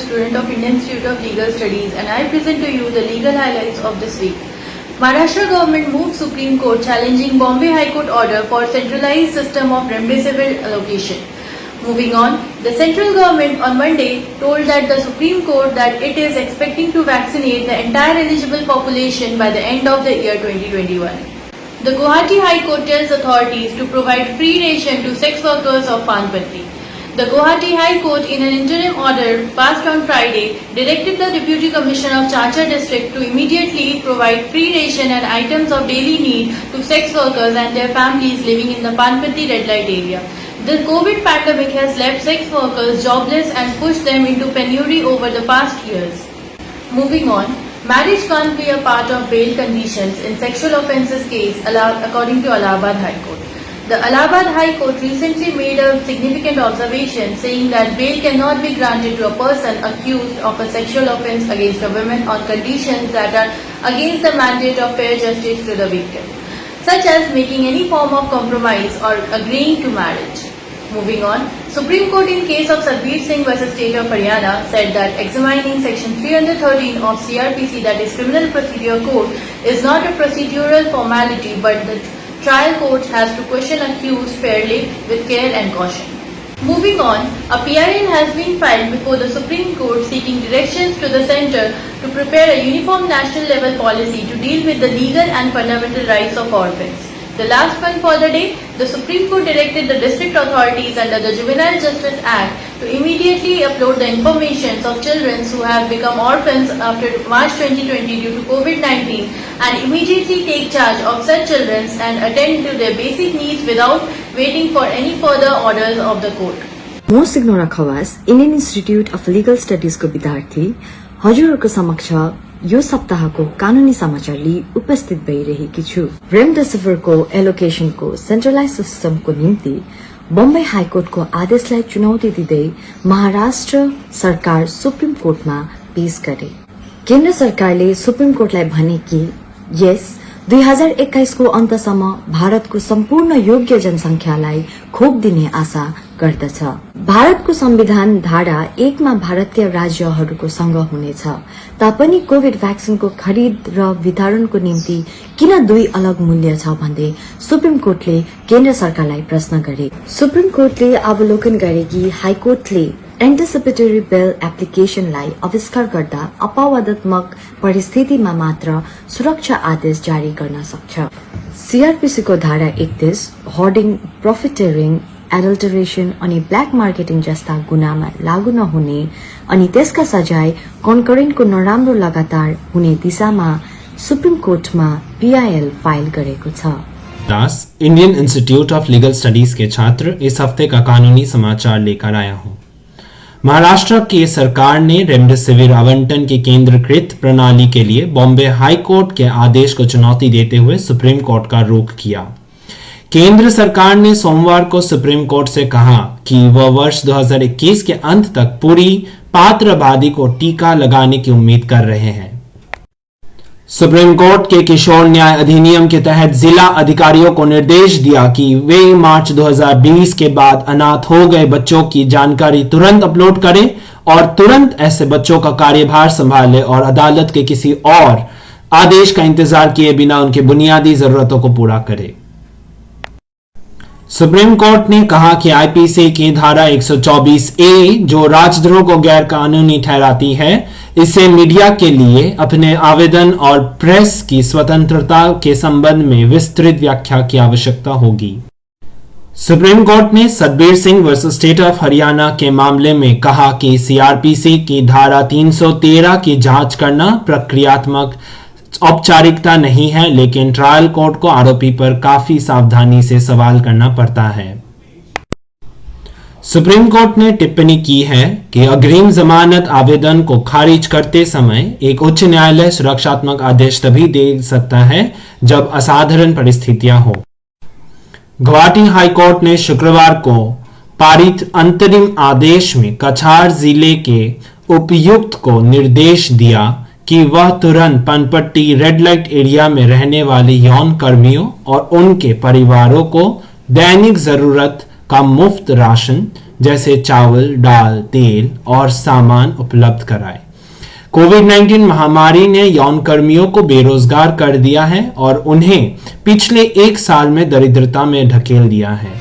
student of Indian Institute of Legal Studies, and I present to you the legal highlights of this week. Maharashtra government moved Supreme Court challenging Bombay High Court order for centralized system of remdesivir allocation. Moving on, the central government on Monday told that the Supreme Court that it is expecting to vaccinate the entire eligible population by the end of the year 2021. The Guwahati High Court tells authorities to provide free ration to sex workers of Panpatti. The Guwahati High Court, in an interim order passed on Friday, directed the Deputy Commissioner of Chachar District to immediately provide free ration and items of daily need to sex workers and their families living in the Panpatti red light area. The COVID pandemic has left sex workers jobless and pushed them into penury over the past years. Moving on, marriage can't be a part of bail conditions in sexual offences case according to Allahabad High Court. The Allahabad High Court recently made a significant observation saying that bail cannot be granted to a person accused of a sexual offence against a woman on conditions that are against the mandate of fair justice to the victim, such as making any form of compromise or agreeing to marriage. Moving on, Supreme Court in case of Satbir Singh versus State of Haryana said that examining section 313 of CRPC, that is Criminal Procedure Code, is not a procedural formality but the trial court has to question accused fairly with care and caution. Moving on, a PIL has been filed before the Supreme Court seeking directions to the centre to prepare a uniform national level policy to deal with the legal and fundamental rights of orphans. The last one for the day, the Supreme Court directed the district authorities under the Juvenile Justice Act to immediately upload the information of children who have become orphans after March 2020 due to COVID-19 and immediately take charge of such children and attend to their basic needs without waiting for any further orders of the court. म Signora Khawas Indian institute of legal studies को विद्यार्थी हजुरहरूको समक्ष यो सप्ताहको कानूनी समाचार लिई उपस्थित भइरहेकी छु। रेमडेसिभिरको एलोकेशनको सेन्ट्रलाइज सिस्टमको निम्ति बम्बई हाईकोर्टको आदेशलाई चुनौती दिँदै महाराष्ट्र सरकार सुप्रिम कोर्टमा पेश गरे। केन्द्र सरकारले सुप्रिम कोर्टलाई भने कि यस 2021 को अन्तसम्म भारतको सम्पूर्ण योग्य जनसंख्यालाई खोप दिने आशा गर्दछ। भारतको संविधान धारा 1 मा भारतीय राज्यहरूको संघ हुनेछ, तापनि कोभिड भ्याक्सिनको खरिद र वितरणको निम्ति किन दुई अलग मूल्य छ भन्दै सुप्रिम कोर्टले केन्द्र सरकारलाई प्रश्न गरे। सुप्रिम कोर्टले अवलोकन गरे कि हाईकोर्टले एन्टिसिपेटरी बेल एप्लिकेशनलाई अविष्कार गर्दा अपवादात्मक परिस्थितिमा मात्र सुरक्षा आदेश जारी गर्न सक्छ। सीआरपीसी को धारा 31 होर्डिङ, प्रॉफिटरिङ, एडल्टरेशन अनि ब्ल्याक मार्केटिङ जस्ता गुनामा लागू नहुने अनि त्यसका सजाय कन्करेन्टको नराम्रो लगातार हुने दिशामा सुप्रिम कोर्टमा पीआईएल फाइल गरेको छ। Das, Indian Institute of Legal Studies के छात्र, इस हफ्ते का कानूनी समाचार लेकर आया हूं। महाराष्ट्र की सरकार ने रेमडेसिविर आवंटन की केंद्रीकृत प्रणाली के लिए बॉम्बे हाई कोर्ट के आदेश को चुनौती देते हुए सुप्रीम कोर्ट का रुख किया। केंद्र सरकार ने सोमवार को सुप्रीम कोर्ट से कहा कि वह वर्ष 2021 के अंत तक पूरी पात्र आबादी को टीका लगाने की उम्मीद कर रहे हैं। सुप्रीम कोर्ट के किशोर न्याय अधिनियम के तहत जिला अधिकारियों को निर्देश दिया कि वे मार्च 2020 के बाद अनाथ हो गए बच्चों की जानकारी तुरंत अपलोड करें और तुरंत ऐसे बच्चों का कार्यभार संभालें और अदालत के किसी और आदेश का इंतजार किए बिना उनकी बुनियादी जरूरतों को पूरा करें। सुप्रीम कोर्ट ने कहा कि आईपीसी की धारा 124A जो राजद्रोह को गैर कानूनी ठहराती है, इससे मीडिया के लिए अपने आवेदन और प्रेस की स्वतंत्रता के संबंध में विस्तृत व्याख्या की आवश्यकता होगी। सुप्रीम कोर्ट ने Satbir Singh versus state of Haryana के मामले में कहा कि सीआरपीसी की धारा 313 की जांच करना प्रक्रियात्मक औपचारिकता नहीं है, लेकिन ट्रायल कोर्ट को आरोपी पर काफी सावधानी से सवाल करना पड़ता है। सुप्रीम कोर्ट ने टिप्पणी की है कि अग्रिम जमानत आवेदन को खारिज करते समय एक उच्च न्यायालय सुरक्षात्मक आदेश तभी दे सकता है जब असाधारण परिस्थितियां हो। गुवाहाटी हाई कोर्ट ने शुक्रवार को पारित अंतरिम आदेश में कछार जिले के उपायुक्त को निर्देश दिया कि वह तुरंत पनपट्टी रेड लाइट एरिया में रहने वाले यौन कर्मियों और उनके परिवारों को दैनिक जरूरत का मुफ्त राशन जैसे चावल, दाल, तेल और सामान उपलब्ध कराए। कोविड-19 महामारी ने यौन कर्मियों को बेरोजगार कर दिया है और उन्हें पिछले 1 साल में दरिद्रता में ढकेल दिया है।